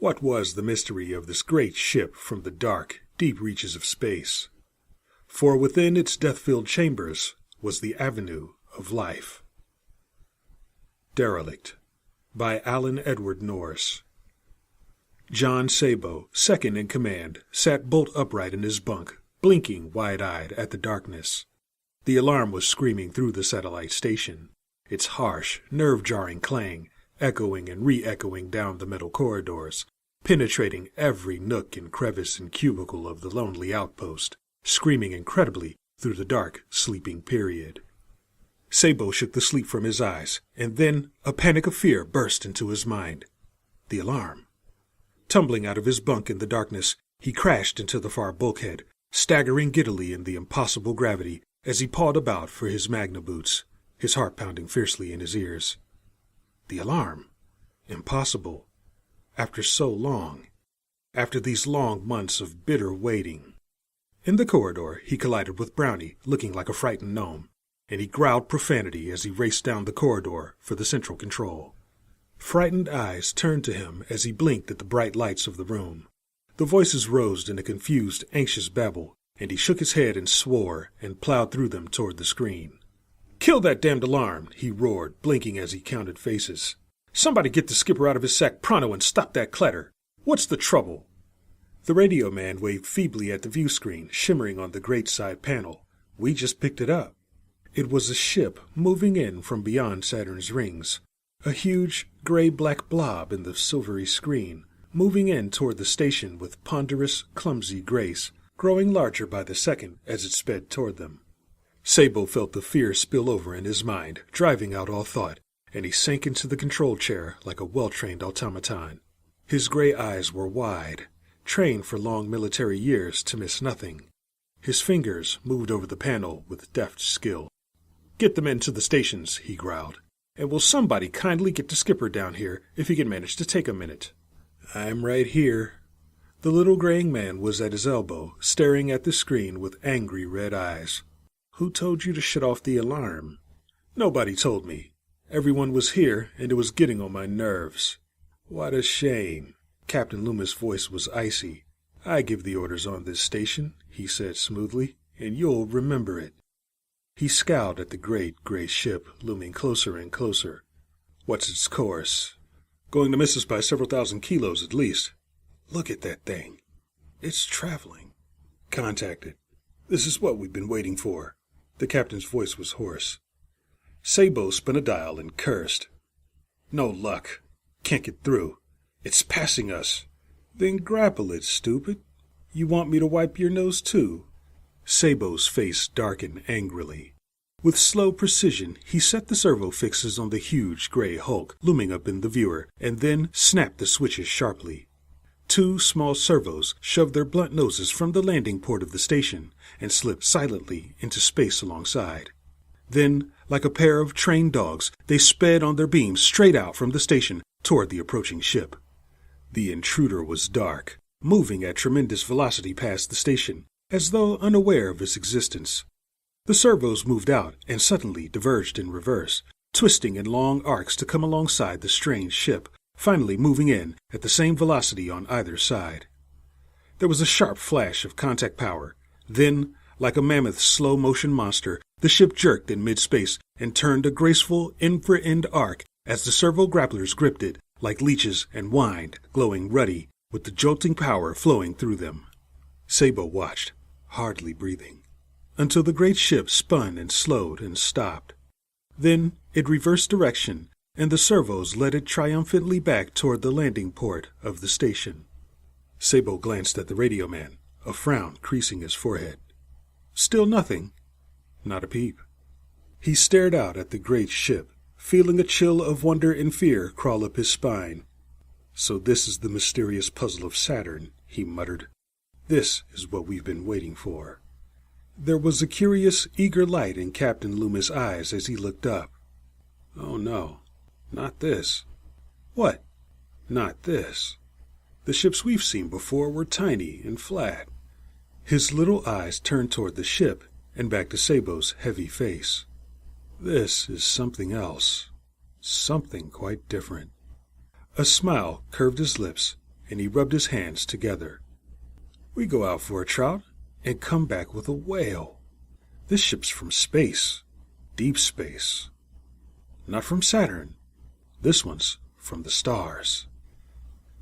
What was the mystery of this great ship from the dark, deep reaches of space? For within its death-filled chambers was the avenue of life. Derelict, by Alan Edward Nourse. John Sabo, second in command, sat bolt upright in his bunk, blinking wide-eyed at the darkness. The alarm was screaming through the satellite station, its harsh, nerve-jarring clang echoing and re-echoing down the metal corridors, penetrating every nook and crevice and cubicle of the lonely outpost, screaming incredibly through the dark, sleeping period. Sabo shook the sleep from his eyes, and then a panic of fear burst into his mind. The alarm. Tumbling out of his bunk in the darkness, he crashed into the far bulkhead, staggering giddily in the impossible gravity as he pawed about for his magna boots, his heart pounding fiercely in his ears. The alarm. Impossible. After so long. After these long months of bitter waiting. In the corridor, he collided with Brownie, looking like a frightened gnome, and he growled profanity as he raced down the corridor for the central control. Frightened eyes turned to him as he blinked at the bright lights of the room. The voices rose in a confused, anxious babble, and he shook his head and swore and plowed through them toward the screen. "Kill that damned alarm!" he roared, blinking as he counted faces. "Somebody get the skipper out of his sack pronto and stop that clatter! What's the trouble?" The radio man waved feebly at the view screen, shimmering on the great side panel. "We just picked it up." It was a ship moving in from beyond Saturn's rings, a huge, gray-black blob in the silvery screen, moving in toward the station with ponderous, clumsy grace, growing larger by the second as it sped toward them. Sabo felt the fear spill over in his mind, driving out all thought, and he sank into the control chair like a well-trained automaton. His gray eyes were wide, trained for long military years to miss nothing. His fingers moved over the panel with deft skill. "Get the men to the stations," he growled, "and will somebody kindly get the skipper down here if he can manage to take a minute?" "I'm right here." The little graying man was at his elbow, staring at the screen with angry red eyes. "Who told you to shut off the alarm?" "Nobody told me. Everyone was here, and it was getting on my nerves." "What a shame." Captain Loomis' voice was icy. "I give the orders on this station," he said smoothly, "and you'll remember it." He scowled at the great gray ship looming closer and closer. "What's its course?" "Going to miss us by several thousand kilos at least." "Look at that thing. It's traveling." "Contact it. This is what we've been waiting for." The captain's voice was hoarse. Sabo spun a dial and cursed. "No luck. Can't get through. It's passing us." "Then grapple it, stupid. You want me to wipe your nose too?" Sabo's face darkened angrily. With slow precision, he set the servo fixes on the huge gray hulk looming up in the viewer, and then snapped the switches sharply. Two small servos shoved their blunt noses from the landing port of the station and slipped silently into space alongside. Then, like a pair of trained dogs, they sped on their beams straight out from the station toward the approaching ship. The intruder was dark, moving at tremendous velocity past the station, as though unaware of its existence. The servos moved out and suddenly diverged in reverse, twisting in long arcs to come alongside the strange ship, finally moving in at the same velocity on either side. There was a sharp flash of contact power. Then, like a mammoth slow-motion monster, the ship jerked in mid-space and turned a graceful infra-end arc as the servo-grapplers gripped it like leeches and whined, glowing ruddy, with the jolting power flowing through them. Sabo watched, hardly breathing, until the great ship spun and slowed and stopped. Then it reversed direction, and the servos led it triumphantly back toward the landing port of the station. Sabo glanced at the radio man, a frown creasing his forehead. Still nothing. Not a peep. He stared out at the great ship, feeling a chill of wonder and fear crawl up his spine. "So this is the mysterious puzzle of Saturn," he muttered. "This is what we've been waiting for." There was a curious, eager light in Captain Loomis' eyes as he looked up. "Oh no, not this." "What?" "Not this. The ships we've seen before were tiny and flat." His little eyes turned toward the ship and back to Sabo's heavy face. "This is something else. Something quite different." A smile curved his lips, and he rubbed his hands together. "We go out for a trout and come back with a whale. This ship's from space, deep space. Not from Saturn. This one's from the stars."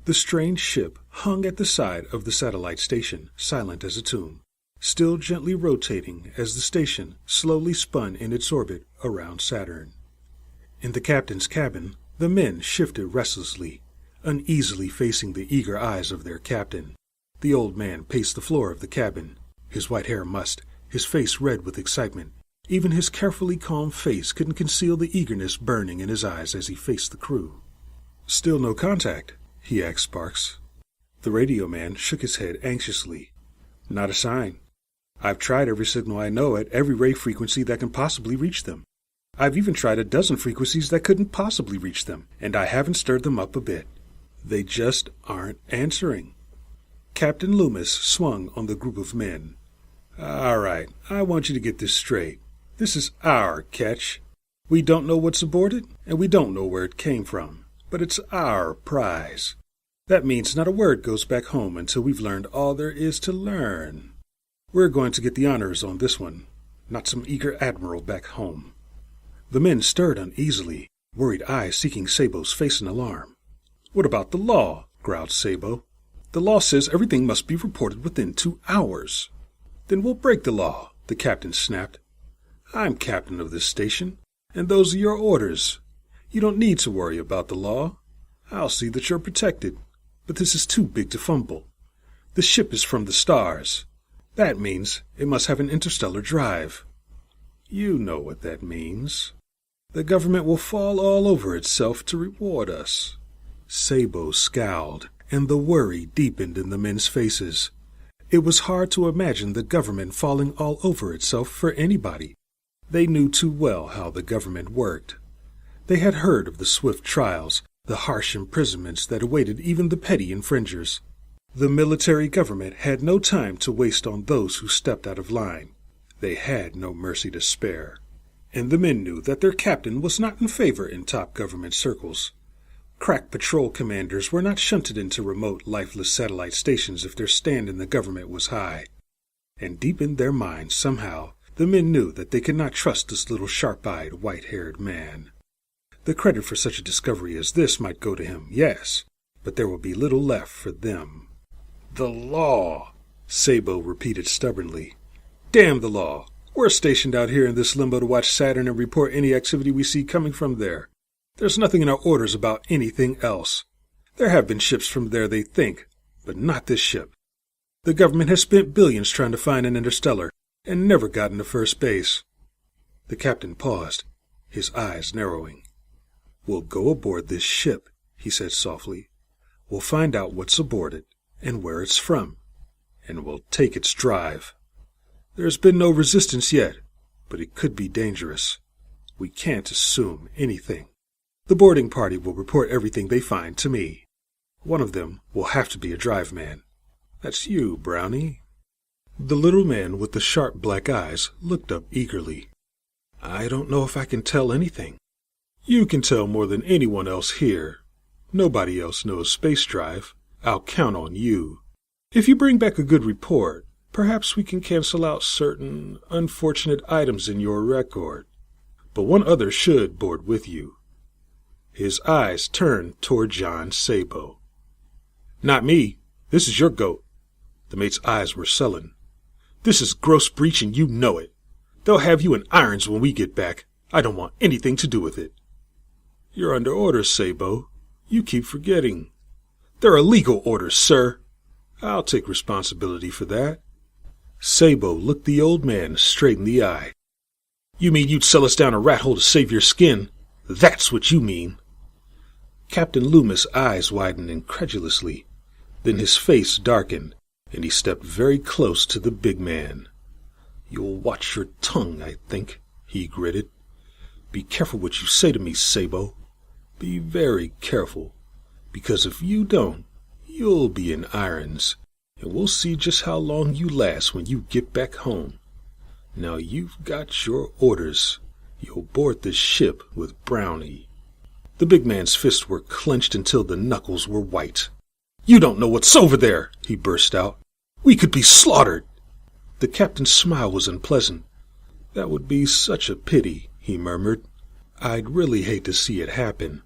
The strange ship hung at the side of the satellite station, silent as a tomb, still gently rotating as the station slowly spun in its orbit around Saturn. In the captain's cabin, the men shifted restlessly, uneasily facing the eager eyes of their captain. The old man paced the floor of the cabin, his white hair mussed, his face red with excitement. Even his carefully calm face couldn't conceal the eagerness burning in his eyes as he faced the crew. "Still no contact?" he asked Sparks. The radio man shook his head anxiously. "Not a sign. I've tried every signal I know at every ray frequency that can possibly reach them. I've even tried a dozen frequencies that couldn't possibly reach them, and I haven't stirred them up a bit. They just aren't answering." Captain Loomis swung on the group of men. "All right, I want you to get this straight. This is our catch. We don't know what's aboard it, and we don't know where it came from, but it's our prize. That means not a word goes back home until we've learned all there is to learn. We're going to get the honors on this one, not some eager admiral back home." The men stirred uneasily, worried eyes seeking Sabo's face in alarm. "What about the law?" growled Sabo. "The law says everything must be reported within 2 hours. "Then we'll break the law," the captain snapped. "I'm captain of this station, and those are your orders. You don't need to worry about the law. I'll see that you're protected. But this is too big to fumble. The ship is from the stars. That means it must have an interstellar drive. You know what that means. The government will fall all over itself to reward us." Sabo scowled, and the worry deepened in the men's faces. It was hard to imagine the government falling all over itself for anybody. They knew too well how the government worked. They had heard of the swift trials, the harsh imprisonments that awaited even the petty infringers. The military government had no time to waste on those who stepped out of line. They had no mercy to spare. And the men knew that their captain was not in favor in top government circles. Crack patrol commanders were not shunted into remote, lifeless satellite stations if their stand in the government was high. And deep in their minds, somehow, the men knew that they could not trust this little sharp-eyed, white-haired man. The credit for such a discovery as this might go to him, yes, but there would be little left for them. "The law," Sabo repeated stubbornly. "Damn the law. We're stationed out here in this limbo to watch Saturn and report any activity we see coming from there. There's nothing in our orders about anything else. There have been ships from there, they think, but not this ship. The government has spent billions trying to find an interstellar and never gotten to first base." The captain paused, his eyes narrowing. "We'll go aboard this ship," he said softly. "We'll find out what's aboard it and where it's from, and we'll take its drive. There's been no resistance yet, but it could be dangerous. We can't assume anything. The boarding party will report everything they find to me. One of them will have to be a drive man. That's you, Brownie." The little man with the sharp black eyes looked up eagerly. "I don't know if I can tell anything." "You can tell more than anyone else here. Nobody else knows space drive. I'll count on you. If you bring back a good report, perhaps we can cancel out certain unfortunate items in your record. But one other should board with you." His eyes turned toward John Sabo. "Not me. This is your goat." The mate's eyes were sullen. "This is gross breach and you know it. They'll have you in irons when we get back. I don't want anything to do with it." "You're under orders, Sabo. You keep forgetting." "They're illegal orders, sir." "I'll take responsibility for that." Sabo looked the old man straight in the eye. "You mean you'd sell us down a rat hole to save your skin? That's what you mean." Captain Loomis' eyes widened incredulously. Then his face darkened, and he stepped very close to the big man. "You'll watch your tongue, I think," he gritted. "Be careful what you say to me, Sabo. Be very careful, because if you don't, you'll be in irons, and we'll see just how long you last when you get back home. Now you've got your orders. You'll board this ship with Brownie." The big man's fists were clenched until the knuckles were white. "You don't know what's over there," he burst out. "We could be slaughtered." The captain's smile was unpleasant. "That would be such a pity," he murmured. "I'd really hate to see it happen."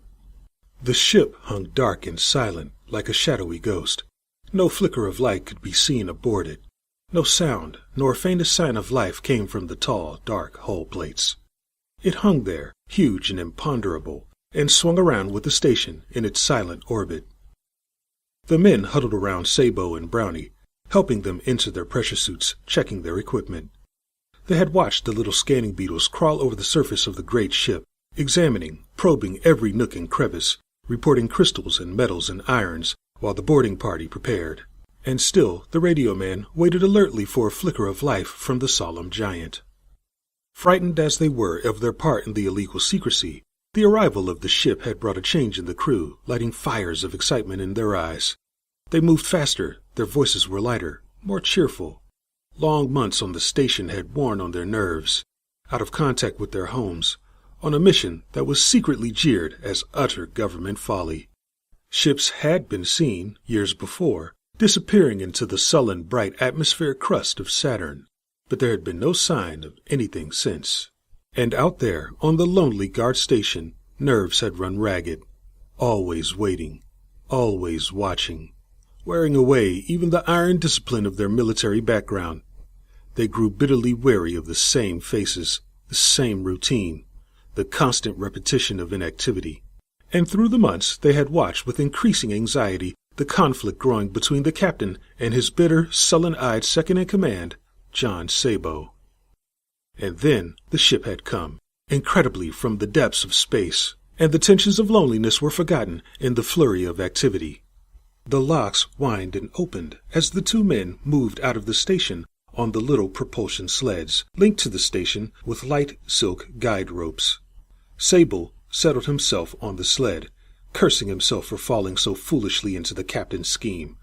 The ship hung dark and silent, like a shadowy ghost. No flicker of light could be seen aboard it. No sound, nor faintest sign of life came from the tall, dark hull plates. It hung there, huge and imponderable, and swung around with the station in its silent orbit. The men huddled around Sabo and Brownie, helping them into their pressure suits, checking their equipment. They had watched the little scanning beetles crawl over the surface of the great ship, examining, probing every nook and crevice, reporting crystals and metals and irons, while the boarding party prepared. And still the radio man waited alertly for a flicker of life from the solemn giant. Frightened as they were of their part in the illegal secrecy, the arrival of the ship had brought a change in the crew, lighting fires of excitement in their eyes. They moved faster, their voices were lighter, more cheerful. Long months on the station had worn on their nerves, out of contact with their homes, on a mission that was secretly jeered as utter government folly. Ships had been seen, years before, disappearing into the sullen, bright atmospheric crust of Saturn, but there had been no sign of anything since. And out there, on the lonely guard station, nerves had run ragged, always waiting, always watching, wearing away even the iron discipline of their military background. They grew bitterly weary of the same faces, the same routine, the constant repetition of inactivity. And through the months they had watched with increasing anxiety the conflict growing between the captain and his bitter, sullen-eyed second-in-command, John Sabo. And then the ship had come, incredibly from the depths of space, and the tensions of loneliness were forgotten in the flurry of activity. The locks whined and opened as the two men moved out of the station on the little propulsion sleds, linked to the station with light silk guide ropes. Sabo settled himself on the sled, cursing himself for falling so foolishly into the captain's scheme,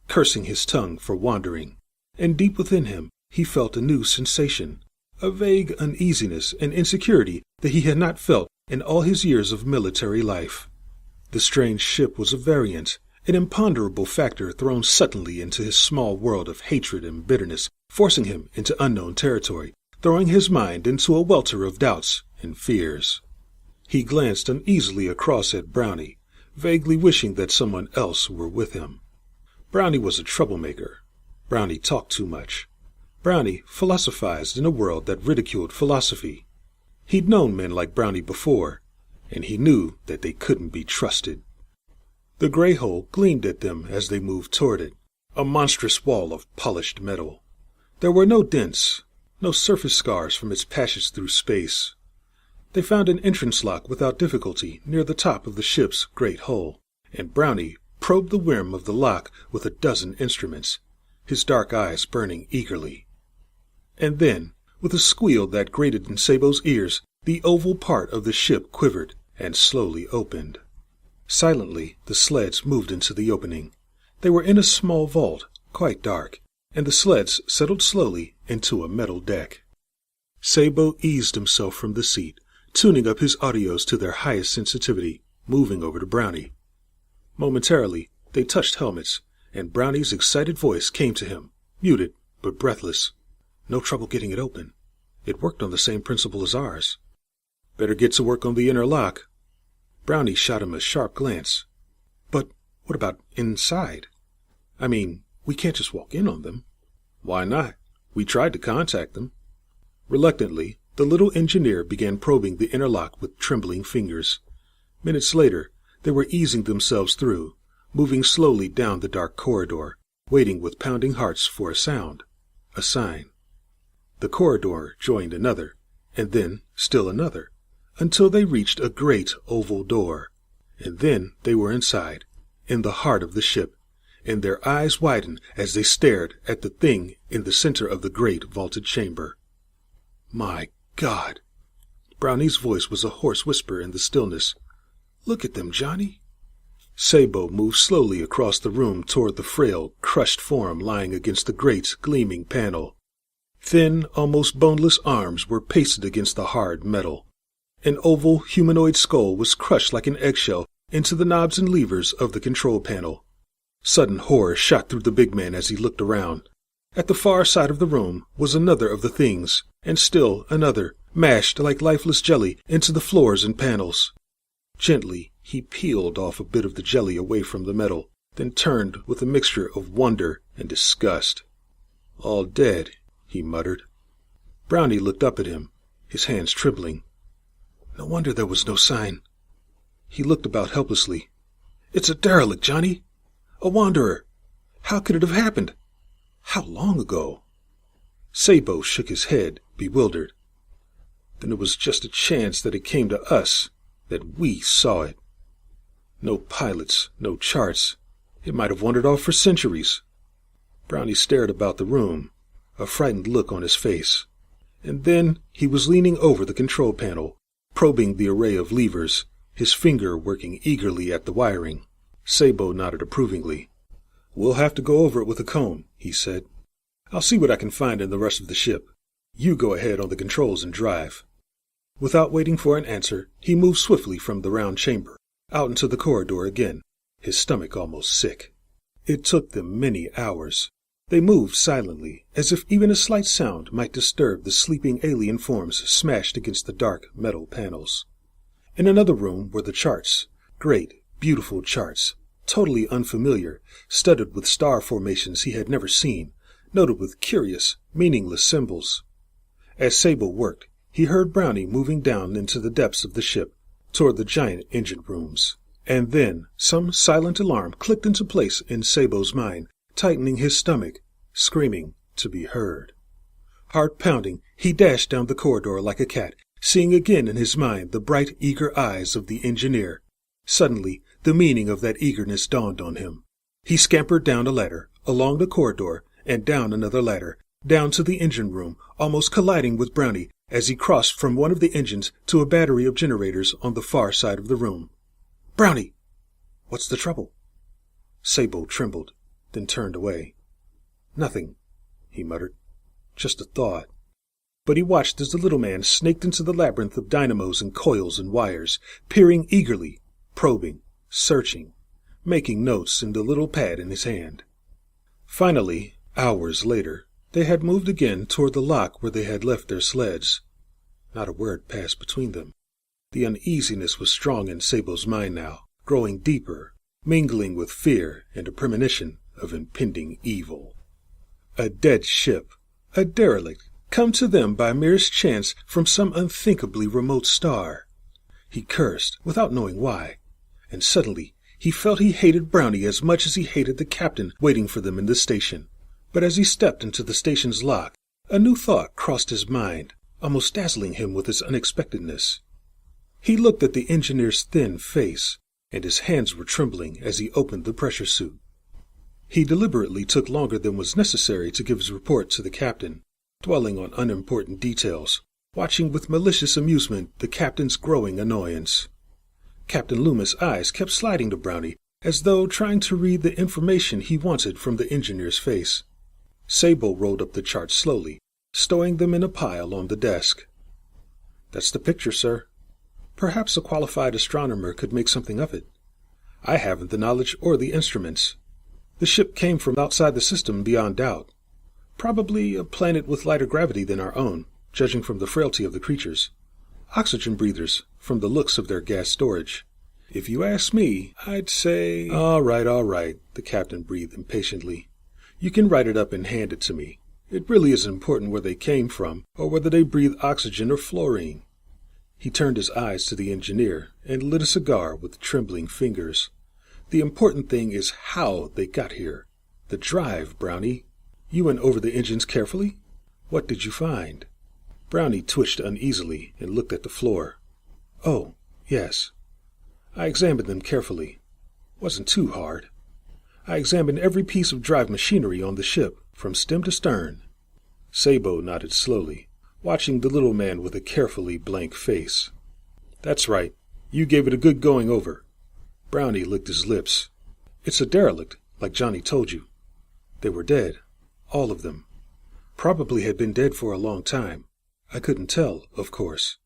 cursing his tongue for wandering, and deep within him he felt a new sensation, a vague uneasiness and insecurity that he had not felt in all his years of military life. The strange ship was a variant, an imponderable factor thrown suddenly into his small world of hatred and bitterness, forcing him into unknown territory, throwing his mind into a welter of doubts and fears. He glanced uneasily across at Brownie, vaguely wishing that someone else were with him. Brownie was a troublemaker. Brownie talked too much. Brownie philosophized in a world that ridiculed philosophy. He'd known men like Brownie before, and he knew that they couldn't be trusted. The gray hole gleamed at them as they moved toward it, a monstrous wall of polished metal. There were no dents, no surface scars from its passage through space. They found an entrance lock without difficulty near the top of the ship's great hull, and Brownie probed the rim of the lock with a dozen instruments, his dark eyes burning eagerly. And then, with a squeal that grated in Sabo's ears, the oval part of the ship quivered and slowly opened. Silently, the sleds moved into the opening. They were in a small vault, quite dark, and the sleds settled slowly into a metal deck. Sabo eased himself from the seat, tuning up his audios to their highest sensitivity, moving over to Brownie. Momentarily, they touched helmets, and Brownie's excited voice came to him, muted but breathless. "No trouble getting it open. It worked on the same principle as ours." "Better get to work on the inner lock." Brownie shot him a sharp glance. "But what about inside? I mean, we can't just walk in on them." "Why not? We tried to contact them." Reluctantly, the little engineer began probing the inner lock with trembling fingers. Minutes later, they were easing themselves through, moving slowly down the dark corridor, waiting with pounding hearts for a sound, a sign. The corridor joined another, and then still another, until they reached a great oval door. And then they were inside, in the heart of the ship, and their eyes widened as they stared at the thing in the center of the great vaulted chamber. "My God!" Brownie's voice was a hoarse whisper in the stillness. "Look at them, Johnny." Sabo moved slowly across the room toward the frail, crushed form lying against the great, gleaming panel. Thin, almost boneless arms were pasted against the hard metal. An oval, humanoid skull was crushed like an eggshell into the knobs and levers of the control panel. Sudden horror shot through the big man as he looked around. At the far side of the room was another of the things, and still another, mashed like lifeless jelly into the floors and panels. Gently, he peeled off a bit of the jelly away from the metal, then turned with a mixture of wonder and disgust. "All dead," he muttered. Brownie looked up at him, his hands trembling. "No wonder there was no sign." He looked about helplessly. "It's a derelict, Johnny. A wanderer. How could it have happened? How long ago?" Sabo shook his head, bewildered. "Then it was just a chance that it came to us, that we saw it. No pilots, no charts. It might have wandered off for centuries." Brownie stared about the room, a frightened look on his face. And then he was leaning over the control panel, probing the array of levers, his finger working eagerly at the wiring. Sabo nodded approvingly. "We'll have to go over it with a comb," he said. "I'll see what I can find in the rest of the ship. You go ahead on the controls and drive." Without waiting for an answer, he moved swiftly from the round chamber, out into the corridor again, his stomach almost sick. It took them many hours. They moved silently, as if even a slight sound might disturb the sleeping alien forms smashed against the dark metal panels. In another room were the charts, great, beautiful charts, totally unfamiliar, studded with star formations he had never seen, noted with curious, meaningless symbols. As Sabo worked, he heard Brownie moving down into the depths of the ship, toward the giant engine rooms. And then some silent alarm clicked into place in Sabo's mind, tightening his stomach, screaming to be heard. Heart pounding, he dashed down the corridor like a cat, seeing again in his mind the bright, eager eyes of the engineer. Suddenly, the meaning of that eagerness dawned on him. He scampered down a ladder, along the corridor, and down another ladder, down to the engine room, almost colliding with Brownie as he crossed from one of the engines to a battery of generators on the far side of the room. "Brownie! What's the trouble?" Sabo trembled, then turned away. "Nothing," he muttered. "Just a thought." But he watched as the little man snaked into the labyrinth of dynamos and coils and wires, peering eagerly, probing, searching, making notes in the little pad in his hand. Finally, hours later, they had moved again toward the lock where they had left their sleds. Not a word passed between them. The uneasiness was strong in Sabo's mind now, growing deeper, mingling with fear and a premonition of impending evil. A dead ship, a derelict, come to them by merest chance from some unthinkably remote star. He cursed, without knowing why, and suddenly he felt he hated Brownie as much as he hated the captain waiting for them in the station. But as he stepped into the station's lock, a new thought crossed his mind, almost dazzling him with its unexpectedness. He looked at the engineer's thin face, and his hands were trembling as he opened the pressure suit. He deliberately took longer than was necessary to give his report to the captain, dwelling on unimportant details, watching with malicious amusement the captain's growing annoyance. Captain Loomis' eyes kept sliding to Brownie, as though trying to read the information he wanted from the engineer's face. Sabo rolled up the charts slowly, stowing them in a pile on the desk. "That's the picture, sir. Perhaps a qualified astronomer could make something of it. I haven't the knowledge or the instruments. The ship came from outside the system beyond doubt. Probably a planet with lighter gravity than our own, judging from the frailty of the creatures. Oxygen breathers, from the looks of their gas storage. If you ask me, I'd say—" All right, the captain breathed impatiently. "You can write it up and hand it to me. It really isn't important where they came from, or whether they breathe oxygen or fluorine." He turned his eyes to the engineer and lit a cigar with trembling fingers. "The important thing is how they got here. The drive, Brownie. You went over the engines carefully? What did you find?" Brownie twitched uneasily and looked at the floor. "Oh, yes. I examined them carefully. Wasn't too hard. I examined every piece of drive machinery on the ship, from stem to stern." Sabo nodded slowly, watching the little man with a carefully blank face. "That's right. You gave it a good going over." Brownie licked his lips. "It's a derelict, like Johnny told you. They were dead, all of them. Probably had been dead for a long time. I couldn't tell, of course.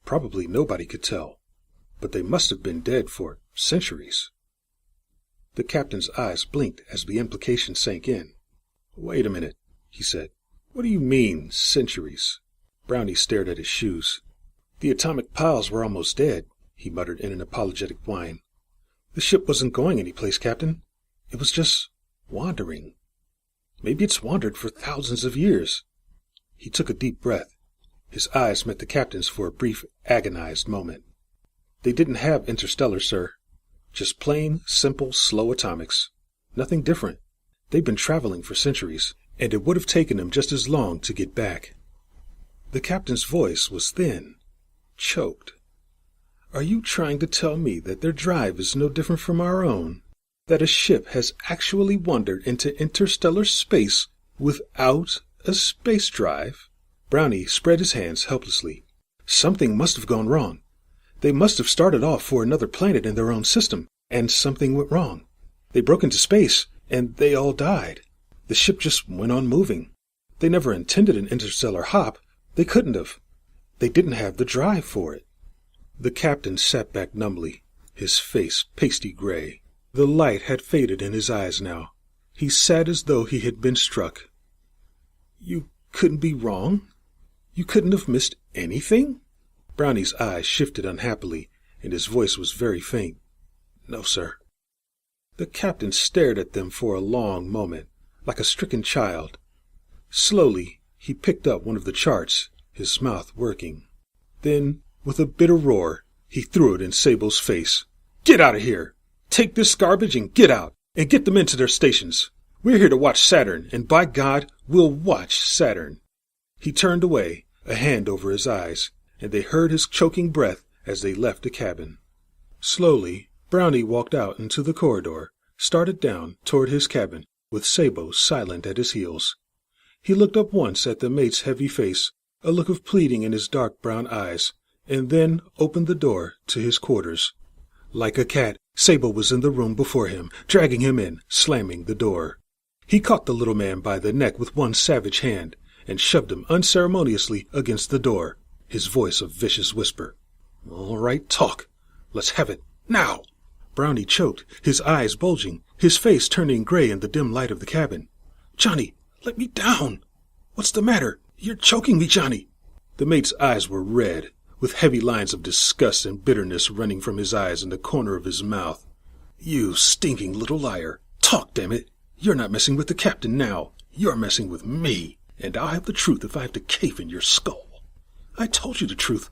Probably nobody could tell. But they must have been dead for centuries." The captain's eyes blinked as the implication sank in. "Wait a minute," he said. "What do you mean, centuries?" Brownie stared at his shoes. "The atomic piles were almost dead," he muttered in an apologetic whine. "The ship wasn't going anyplace, Captain. It was just wandering. Maybe it's wandered for thousands of years." He took a deep breath. His eyes met the captain's for a brief, agonized moment. "They didn't have interstellar, sir. Just plain, simple, slow atomics. Nothing different. They've been traveling for centuries, and it would have taken them just as long to get back." The captain's voice was thin, choked. "Are you trying to tell me that their drive is no different from our own? That a ship has actually wandered into interstellar space without a space drive?" Brownie spread his hands helplessly. "Something must have gone wrong. They must have started off for another planet in their own system, and something went wrong. They broke into space, and they all died. The ship just went on moving. They never intended an interstellar hop. They couldn't have. They didn't have the drive for it." The captain sat back numbly, his face pasty gray. The light had faded in his eyes now. He sat as though he had been struck. "You couldn't be wrong? You couldn't have missed anything?" Brownie's eyes shifted unhappily, and his voice was very faint. "No, sir." The captain stared at them for a long moment, like a stricken child. Slowly, he picked up one of the charts, his mouth working. Then, with a bitter roar, he threw it in Sable's face. "Get out of here! Take this garbage and get out, and get them into their stations. We're here to watch Saturn, and by God, we'll watch Saturn." He turned away, a hand over his eyes, and they heard his choking breath as they left the cabin. Slowly, Brownie walked out into the corridor, started down toward his cabin, with Sabo silent at his heels. He looked up once at the mate's heavy face, a look of pleading in his dark brown eyes, and then opened the door to his quarters. Like a cat, Sabo was in the room before him, dragging him in, slamming the door. He caught the little man by the neck with one savage hand, and shoved him unceremoniously against the door, his voice a vicious whisper. "All right, talk. Let's have it, now." Brownie choked, his eyes bulging, his face turning gray in the dim light of the cabin. "Johnny, let me down. What's the matter? You're choking me, Johnny." The mate's eyes were red, with heavy lines of disgust and bitterness running from his eyes and the corner of his mouth. "You stinking little liar. Talk, damn it. You're not messing with the captain now. You're messing with me, and I'll have the truth if I have to cave in your skull." "I told you the truth.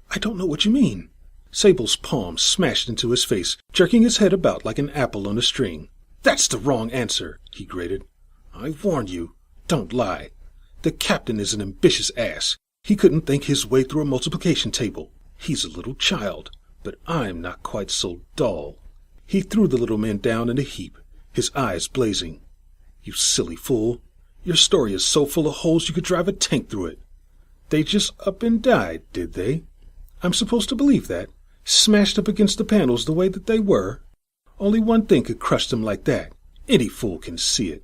I don't know what you mean." Sable's palm smashed into his face, jerking his head about like an apple on a string. "That's the wrong answer," he grated. "I warned you. Don't lie. The captain is an ambitious ass. He couldn't think his way through a multiplication table. He's a little child, but I'm not quite so dull." He threw the little man down in a heap, his eyes blazing. "You silly fool. Your story is so full of holes you could drive a tank through it. They just up and died, did they? I'm supposed to believe that? Smashed up against the panels the way that they were? Only one thing could crush them like that. Any fool can see it.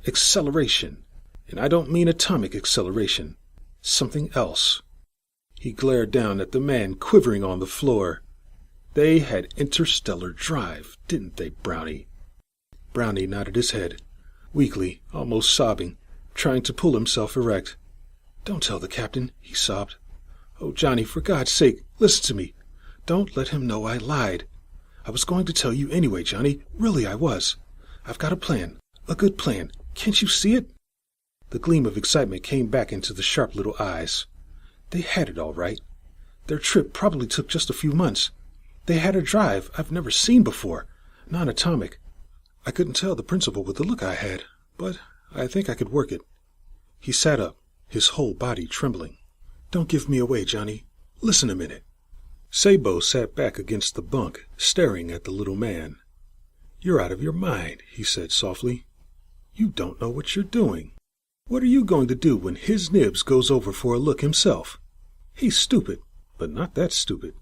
Acceleration. And I don't mean atomic acceleration. Something else." He glared down at the man quivering on the floor. "They had interstellar drive, didn't they, Brownie?" Brownie nodded his head, weakly, almost sobbing, trying to pull himself erect. "Don't tell the captain," he sobbed. "Oh, Johnny, for God's sake, listen to me. Don't let him know I lied. I was going to tell you anyway, Johnny. Really, I was. I've got a plan. A good plan. Can't you see it?" The gleam of excitement came back into the sharp little eyes. They had it all right. Their trip probably took just a few months. They had a drive I've never seen before, non-atomic. I couldn't tell the principal with the look I had, but I think I could work it. He sat up, his whole body trembling. "Don't give me away, Johnny. Listen a minute." Sabo sat back against the bunk, staring at the little man. "You're out of your mind," he said softly. "You don't know what you're doing. What are you going to do when his nibs goes over for a look himself? He's stupid, but not that stupid."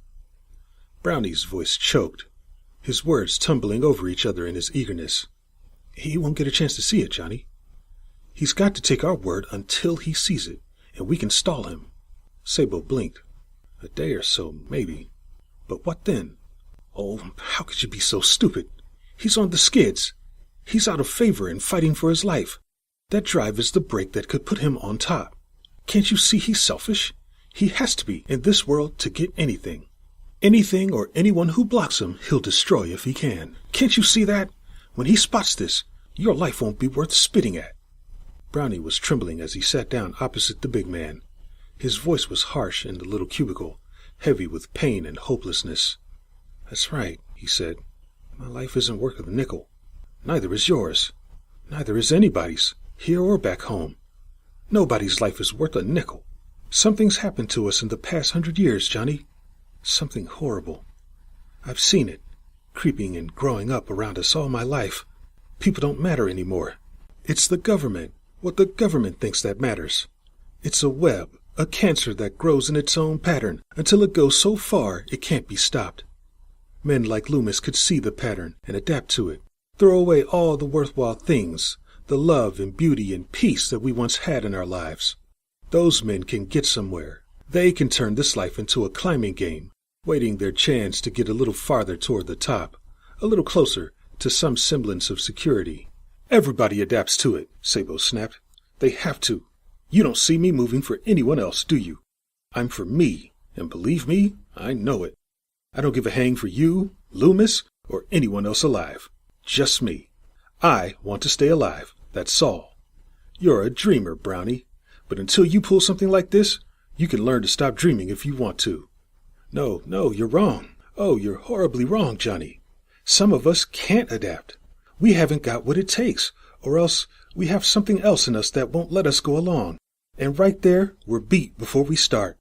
Brownie's voice choked, his words tumbling over each other in his eagerness. "He won't get a chance to see it, Johnny. He's got to take our word until he sees it, and we can stall him." Sabo blinked. "A day or so, maybe. But what then?" "Oh, how could you be so stupid? He's on the skids. He's out of favor and fighting for his life. That drive is the brake that could put him on top. Can't you see he's selfish? He has to be in this world to get anything. Anything or anyone who blocks him, he'll destroy if he can. Can't you see that? When he spots this, your life won't be worth spitting at. Brownie was trembling as he sat down opposite the big man. His voice was harsh in the little cubicle, heavy with pain and hopelessness. "That's right," he said. "My life isn't worth a nickel. Neither is yours. Neither is anybody's, here or back home. Nobody's life is worth a nickel. Something's happened to us in the past 100 years, Johnny. Something horrible. I've seen it, creeping and growing up around us all my life. People don't matter anymore. It's the government, what the government thinks that matters. It's a web, a cancer that grows in its own pattern until it goes so far it can't be stopped. Men like Loomis could see the pattern and adapt to it, throw away all the worthwhile things, the love and beauty and peace that we once had in our lives. Those men can get somewhere. They can turn this life into a climbing game, waiting their chance to get a little farther toward the top, a little closer to some semblance of security. Everybody adapts to it," Sabo snapped. "They have to. You don't see me moving for anyone else, do you? I'm for me, and believe me, I know it. I don't give a hang for you, Loomis, or anyone else alive. Just me. I want to stay alive, that's all. You're a dreamer, Brownie, but until you pull something like this, you can learn to stop dreaming if you want to." No, you're wrong. Oh, you're horribly wrong, Johnny. Some of us can't adapt. We haven't got what it takes, or else we have something else in us that won't let us go along. And right there, we're beat before we start.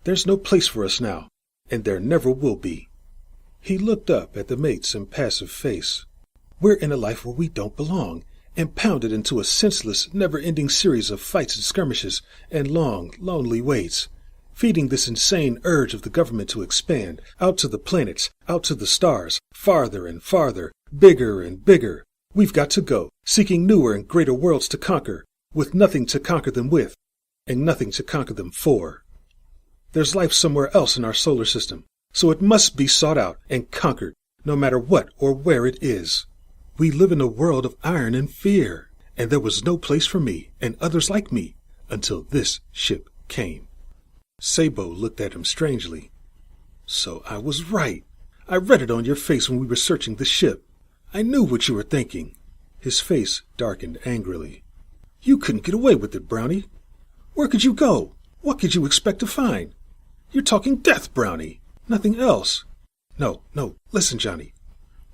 There's no place for us now, and there never will be. He looked up at the mate's impassive face. We're in a life where we don't belong, and pounded into a senseless, never-ending series of fights and skirmishes and long, lonely waits, feeding this insane urge of the government to expand, out to the planets, out to the stars, farther and farther, bigger and bigger. We've got to go, seeking newer and greater worlds to conquer, with nothing to conquer them with, and nothing to conquer them for. There's life somewhere else in our solar system, so it must be sought out and conquered, no matter what or where it is. We live in a world of iron and fear, and there was no place for me and others like me until this ship came. Sabo looked at him strangely. "So I was right. I read it on your face when we were searching the ship. I knew what you were thinking." His face darkened angrily. "You couldn't get away with it, Brownie. Where could you go? What could you expect to find? You're talking death, Brownie. Nothing else." No, listen, Johnny."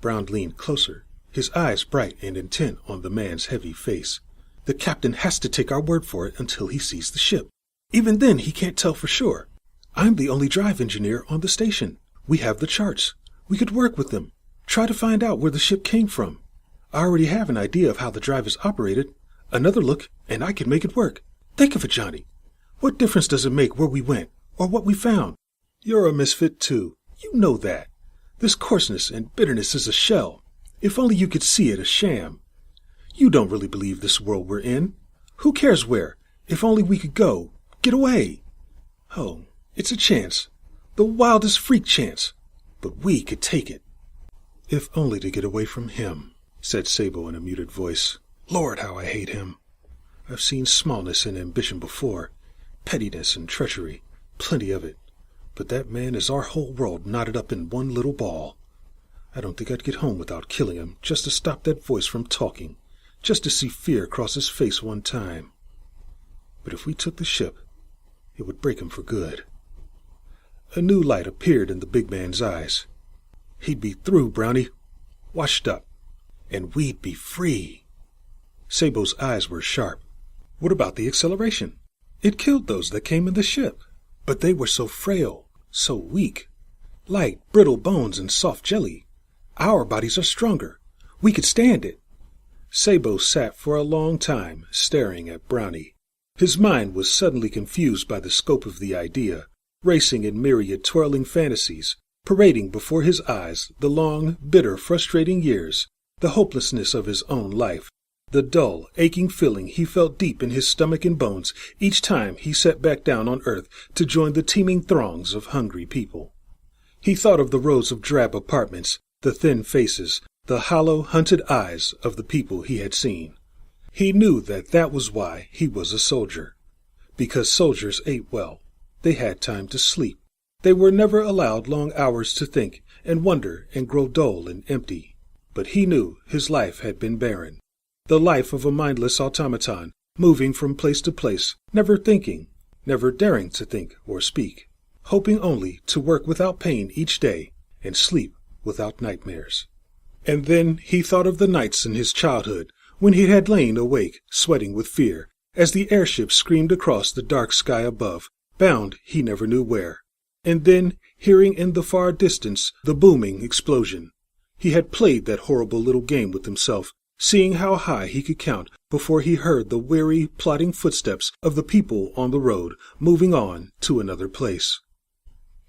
Brown leaned closer, his eyes bright and intent on the man's heavy face. "The captain has to take our word for it until he sees the ship. Even then, he can't tell for sure. I'm the only drive engineer on the station. We have the charts. We could work with them. Try to find out where the ship came from. I already have an idea of how the drive is operated. Another look, and I can make it work. Think of it, Johnny. What difference does it make where we went, or what we found? You're a misfit, too. You know that. This coarseness and bitterness is a shell. If only you could see it, a sham. You don't really believe this world we're in. Who cares where? If only we could go. Get away. Oh, it's a chance. The wildest freak chance. But we could take it." "If only to get away from him," said Sabo in a muted voice. "Lord, how I hate him. I've seen smallness and ambition before, pettiness and treachery, plenty of it. But that man is our whole world knotted up in one little ball. I don't think I'd get home without killing him, just to stop that voice from talking, just to see fear cross his face one time. But if we took the ship, it would break him for good." A new light appeared in the big man's eyes. "He'd be through, Brownie. Washed up. And we'd be free." Sabo's eyes were sharp. "What about the acceleration? It killed those that came in the ship. But they were so frail, so weak. Light, brittle bones and soft jelly. Our bodies are stronger. We could stand it." Sabo sat for a long time, staring at Brownie. His mind was suddenly confused by the scope of the idea, racing in myriad twirling fantasies, parading before his eyes the long, bitter, frustrating years, the hopelessness of his own life, the dull, aching feeling he felt deep in his stomach and bones each time he sat back down on earth to join the teeming throngs of hungry people. He thought of the rows of drab apartments, the thin faces, the hollow, hunted eyes of the people he had seen. He knew that was why he was a soldier. Because soldiers ate well. They had time to sleep. They were never allowed long hours to think and wonder and grow dull and empty. But he knew his life had been barren. The life of a mindless automaton, moving from place to place, never thinking, never daring to think or speak, hoping only to work without pain each day and sleep without nightmares. And then he thought of the nights in his childhood when he had lain awake, sweating with fear, as the airship screamed across the dark sky above, bound he never knew where. And then, hearing in the far distance the booming explosion, he had played that horrible little game with himself, seeing how high he could count before he heard the weary, plodding footsteps of the people on the road moving on to another place.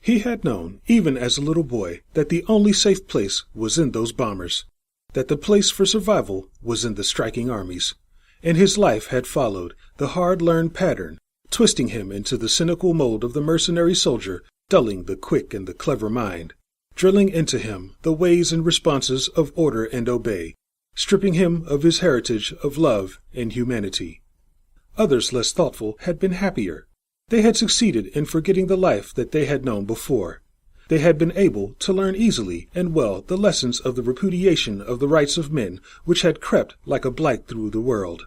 He had known, even as a little boy, that the only safe place was in those bombers, that the place for survival was in the striking armies, and his life had followed the hard-learned pattern, twisting him into the cynical mold of the mercenary soldier, dulling the quick and the clever mind, drilling into him the ways and responses of order and obey, stripping him of his heritage of love and humanity. Others less thoughtful had been happier. They had succeeded in forgetting the life that they had known before. They had been able to learn easily and well the lessons of the repudiation of the rights of men which had crept like a blight through the world.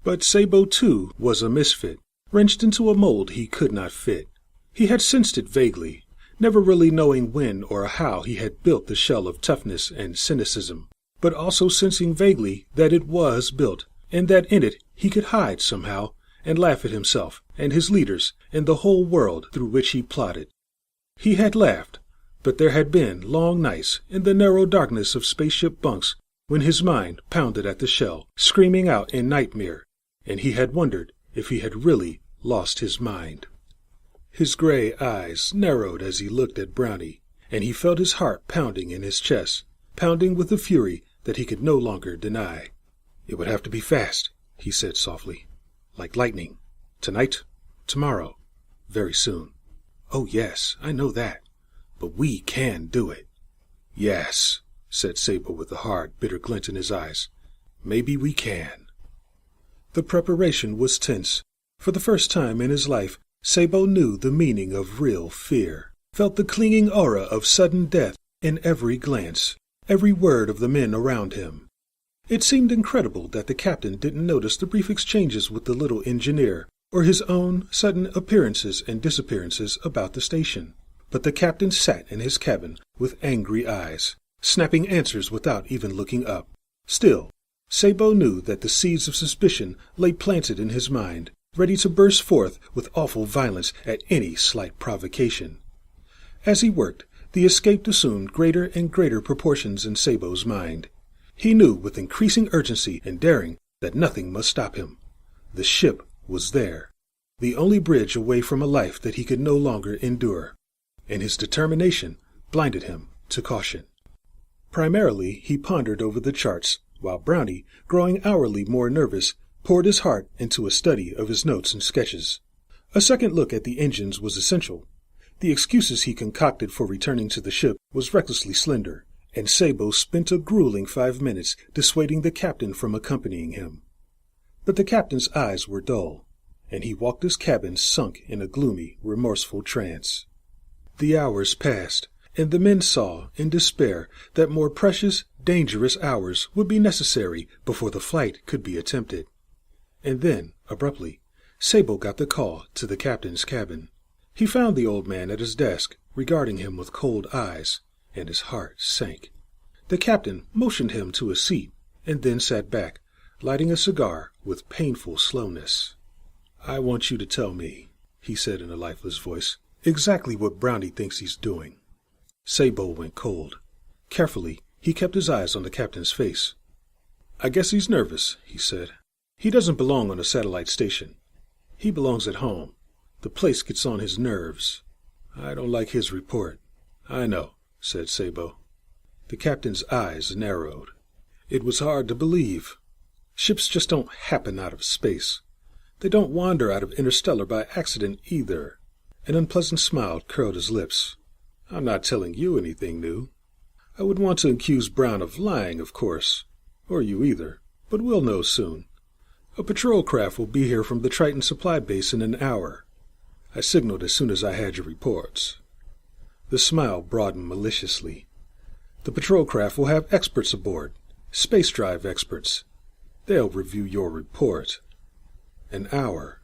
But Sabo, too, was a misfit, wrenched into a mold he could not fit. He had sensed it vaguely, never really knowing when or how he had built the shell of toughness and cynicism, but also sensing vaguely that it was built, and that in it he could hide somehow, and laugh at himself and his leaders and the whole world through which he plodded. He had laughed, but there had been long nights in the narrow darkness of spaceship bunks when his mind pounded at the shell, screaming out in nightmare, and he had wondered if he had really lost his mind. His gray eyes narrowed as he looked at Brownie, and he felt his heart pounding in his chest, pounding with a fury that he could no longer deny. "It would have to be fast," he said softly. "Like lightning. Tonight, tomorrow, very soon." "Oh, yes, I know that. But we can do it." "Yes," said Sabo with a hard, bitter glint in his eyes. "Maybe we can." The preparation was tense. For the first time in his life, Sabo knew the meaning of real fear, felt the clinging aura of sudden death in every glance, every word of the men around him. It seemed incredible that the captain didn't notice the brief exchanges with the little engineer, or his own sudden appearances and disappearances about the station. But the captain sat in his cabin with angry eyes, snapping answers without even looking up. Still, Sabo knew that the seeds of suspicion lay planted in his mind, ready to burst forth with awful violence at any slight provocation. As he worked, the escape assumed greater and greater proportions in Sabo's mind. He knew with increasing urgency and daring that nothing must stop him. The ship was there, the only bridge away from a life that he could no longer endure, and his determination blinded him to caution. Primarily, he pondered over the charts, while Brownie, growing hourly more nervous, poured his heart into a study of his notes and sketches. A second look at the engines was essential. The excuses he concocted for returning to the ship was recklessly slender, and Sabo spent a grueling 5 minutes dissuading the captain from accompanying him. But the captain's eyes were dull, and he walked his cabin sunk in a gloomy, remorseful trance. The hours passed, and the men saw, in despair, that more precious, dangerous hours would be necessary before the flight could be attempted. And then, abruptly, Sabo got the call to the captain's cabin. He found the old man at his desk, regarding him with cold eyes, and his heart sank. The captain motioned him to a seat, and then sat back, lighting a cigar with painful slowness. "I want you to tell me," he said in a lifeless voice, "exactly what Brownie thinks he's doing." Sabo went cold. Carefully, he kept his eyes on the captain's face. "I guess he's nervous," he said. "He doesn't belong on a satellite station. He belongs at home. The place gets on his nerves. I don't like his report." "I know," said Sabo. The captain's eyes narrowed. It was hard to believe. Ships just don't happen out of space. They don't wander out of interstellar by accident either. An unpleasant smile curled his lips. "I'm not telling you anything new. I wouldn't want to accuse Brown of lying, of course. Or you either. But we'll know soon. A patrol craft will be here from the Triton supply base in an hour. I signaled as soon as I had your reports. The smile broadened maliciously. The patrol craft will have experts aboard. Space drive experts. They'll review your report. An hour.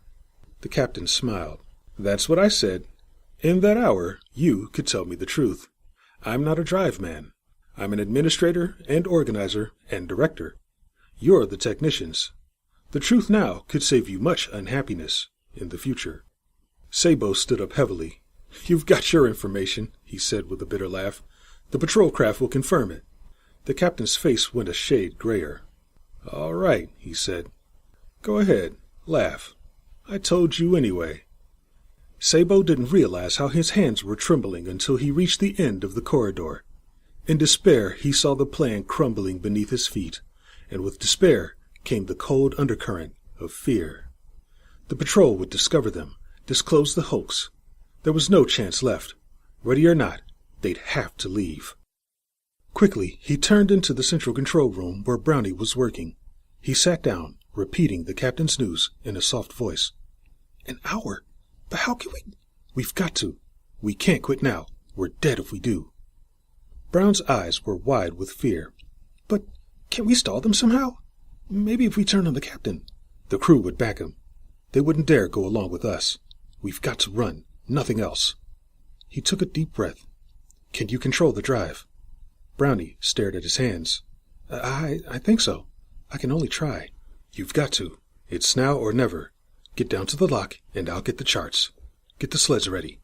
The captain smiled. That's what I said. In that hour, you could tell me the truth. I'm not a drive man. I'm an administrator and organizer and director. You're the technicians. The truth now could save you much unhappiness in the future. Sabo stood up heavily. You've got your information, he said with a bitter laugh. The patrol craft will confirm it. The captain's face went a shade grayer. All right, he said. Go ahead, laugh. I told you anyway. Sabo didn't realize how his hands were trembling until he reached the end of the corridor. In despair, he saw the plan crumbling beneath his feet, and with despair came the cold undercurrent of fear. The patrol would discover them, disclose the hoax. There was no chance left. Ready or not, they'd have to leave. Quickly, he turned into the central control room where Brownie was working. He sat down, repeating the captain's news in a soft voice. An hour? But how can we? We've got to. We can't quit now. We're dead if we do. Brown's eyes were wide with fear. But can't we stall them somehow? Maybe if we turn on the captain. The crew would back him. They wouldn't dare go along with us. We've got to run. Nothing else. He took a deep breath. Can you control the drive? Brownie stared at his hands. I think so. I can only try. You've got to. It's now or never. Get down to the lock, and I'll get the charts. Get the sleds ready.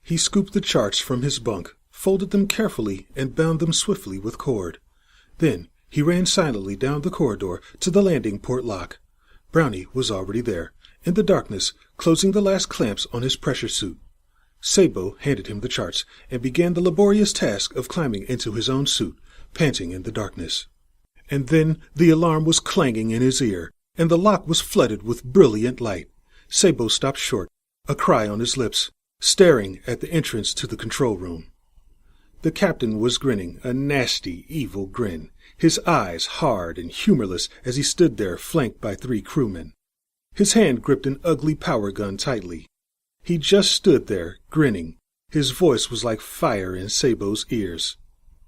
He scooped the charts from his bunk, folded them carefully, and bound them swiftly with cord. Then he ran silently down the corridor to the landing port lock. Brownie was already there, in the darkness, closing the last clamps on his pressure suit. Sabo handed him the charts and began the laborious task of climbing into his own suit, panting in the darkness. And then the alarm was clanging in his ear, and the lock was flooded with brilliant light. Sabo stopped short, a cry on his lips, staring at the entrance to the control room. The captain was grinning, a nasty, evil grin, his eyes hard and humorless as he stood there flanked by 3 crewmen. His hand gripped an ugly power gun tightly. He just stood there, grinning. His voice was like fire in Sabo's ears.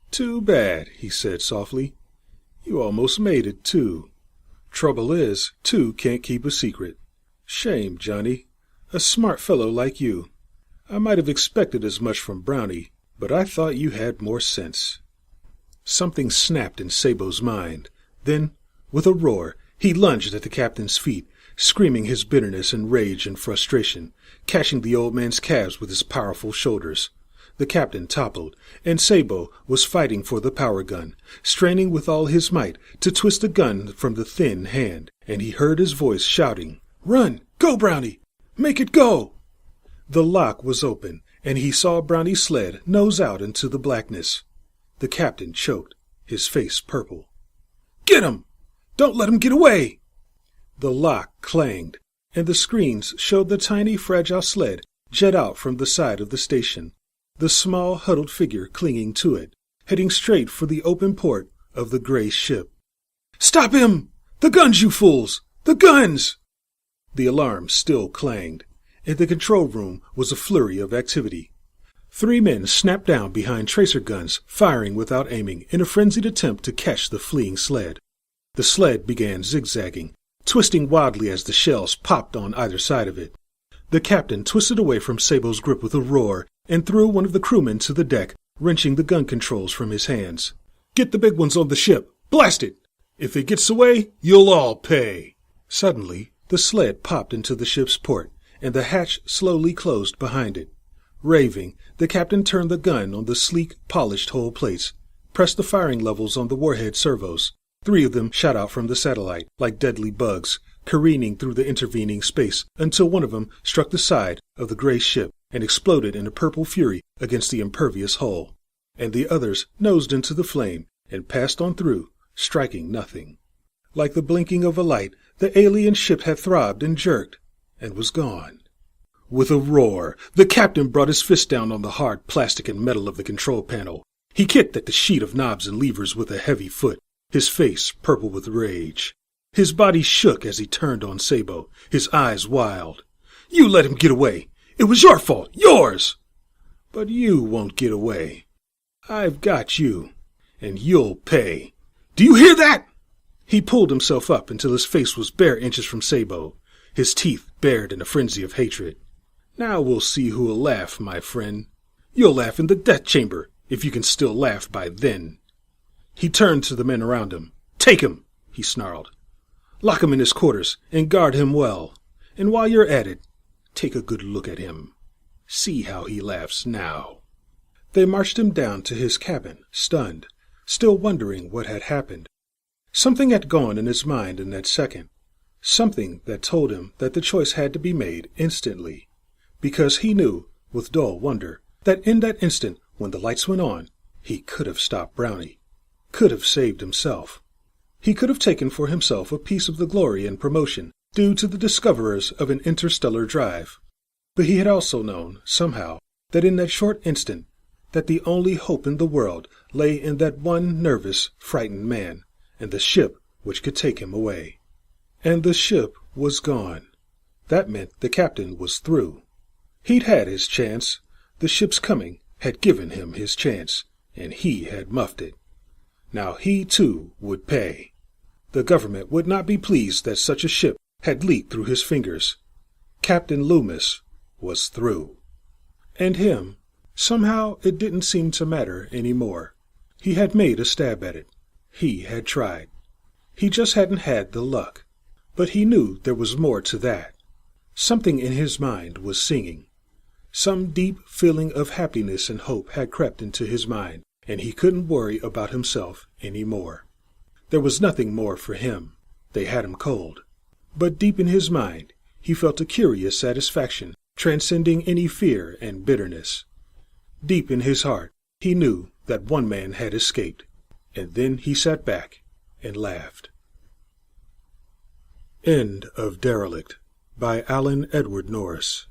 Too bad, he said softly. You almost made it, too. Trouble is, 2 can't keep a secret. Shame, Johnny. A smart fellow like you. I might have expected as much from Brownie, but I thought you had more sense. Something snapped in Sabo's mind. Then, with a roar, he lunged at the captain's feet, screaming his bitterness and rage and frustration, catching the old man's calves with his powerful shoulders. The captain toppled, and Sabo was fighting for the power gun, straining with all his might to twist the gun from the thin hand, and he heard his voice shouting, Run! Go, Brownie! Make it go! The lock was open, and he saw Brownie's sled nose out into the blackness. The captain choked, his face purple. Get him! Don't let him get away! The lock clanged, and the screens showed the tiny, fragile sled jet out from the side of the station, the small, huddled figure clinging to it, heading straight for the open port of the gray ship. Stop him! The guns, you fools! The guns! The alarm still clanged. In the control room was a flurry of activity. 3 men snapped down behind tracer guns, firing without aiming, in a frenzied attempt to catch the fleeing sled. The sled began zigzagging, twisting wildly as the shells popped on either side of it. The captain twisted away from Sabo's grip with a roar and threw one of the crewmen to the deck, wrenching the gun controls from his hands. Get the big ones on the ship! Blast it! If it gets away, you'll all pay! Suddenly, the sled popped into the ship's port, and the hatch slowly closed behind it. Raving, the captain turned the gun on the sleek, polished hull plates, pressed the firing levels on the warhead servos. 3 of them shot out from the satellite, like deadly bugs, careening through the intervening space until one of them struck the side of the gray ship and exploded in a purple fury against the impervious hull. And the others nosed into the flame and passed on through, striking nothing. Like the blinking of a light, the alien ship had throbbed and jerked, and was gone. With a roar, the captain brought his fist down on the hard plastic and metal of the control panel. He kicked at the sheet of knobs and levers with a heavy foot, his face purple with rage. His body shook as he turned on Sabo, his eyes wild. "You let him get away! It was your fault! Yours! But you won't get away. I've got you, and you'll pay. Do you hear that?" He pulled himself up until his face was bare inches from Sabo, his teeth bared in a frenzy of hatred. "Now we'll see who'll laugh, my friend. You'll laugh in the death chamber, if you can still laugh by then." He turned to the men around him. "Take him," he snarled. "Lock him in his quarters and guard him well. And while you're at it, take a good look at him. See how he laughs now." They marched him down to his cabin, stunned, still wondering what had happened. Something had gone in his mind in that second, something that told him that the choice had to be made instantly, because he knew, with dull wonder, that in that instant when the lights went on, he could have stopped Brownie, could have saved himself. He could have taken for himself a piece of the glory and promotion due to the discoverers of an interstellar drive. But he had also known, somehow, that in that short instant, that the only hope in the world lay in that one nervous, frightened man, and the ship which could take him away. And the ship was gone. That meant the captain was through. He'd had his chance. The ship's coming had given him his chance, and he had muffed it. Now he, too, would pay. The government would not be pleased that such a ship had leaked through his fingers. Captain Loomis was through. And him, somehow it didn't seem to matter any more. He had made a stab at it. He had tried. He just hadn't had the luck. But he knew there was more to that. Something in his mind was singing. Some deep feeling of happiness and hope had crept into his mind, and he couldn't worry about himself any more. There was nothing more for him. They had him cold. But deep in his mind, he felt a curious satisfaction, transcending any fear and bitterness. Deep in his heart, he knew that one man had escaped, and then he sat back and laughed. End of Derelict by Alan Edward Nourse.